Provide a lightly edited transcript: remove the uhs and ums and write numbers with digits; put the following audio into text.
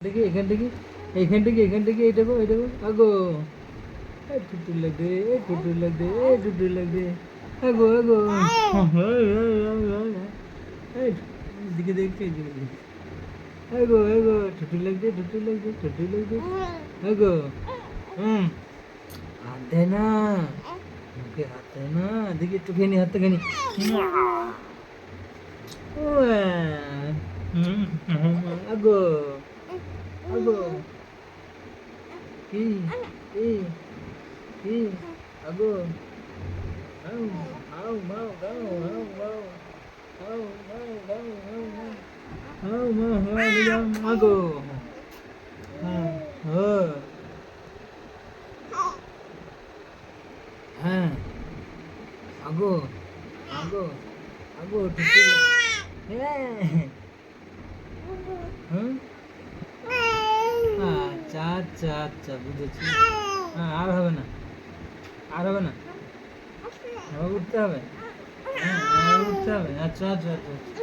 থেকে এখান থেকে এটা গো আগো টুটু লাগবে টুটু লাগবে টুটু লাগবে আগো আগো দিকে দেখছে আগো আগো টুটু লাগবে আগো হাত দেয় না মুখে হাত দেয় না দেখি একটু খেয়ে নি হাতটা খেয়ে নি আগো আগো কি কি কি আগো আউ আউ মাউ গাউ আউ গাউ আউ গাউ গাউ আউ আউ মা হয় দিলাম আগো হ্যাঁ হ্যাঁ আগো আগো আগো টুকু হ্যাঁ হুম আচ্ছা আচ্ছা আচ্ছা বুঝেছি হ্যাঁ আর হবে না আর হবে না আবার উঠতে হবে হ্যাঁ আর উঠতে হবে আচ্ছা আচ্ছা আচ্ছা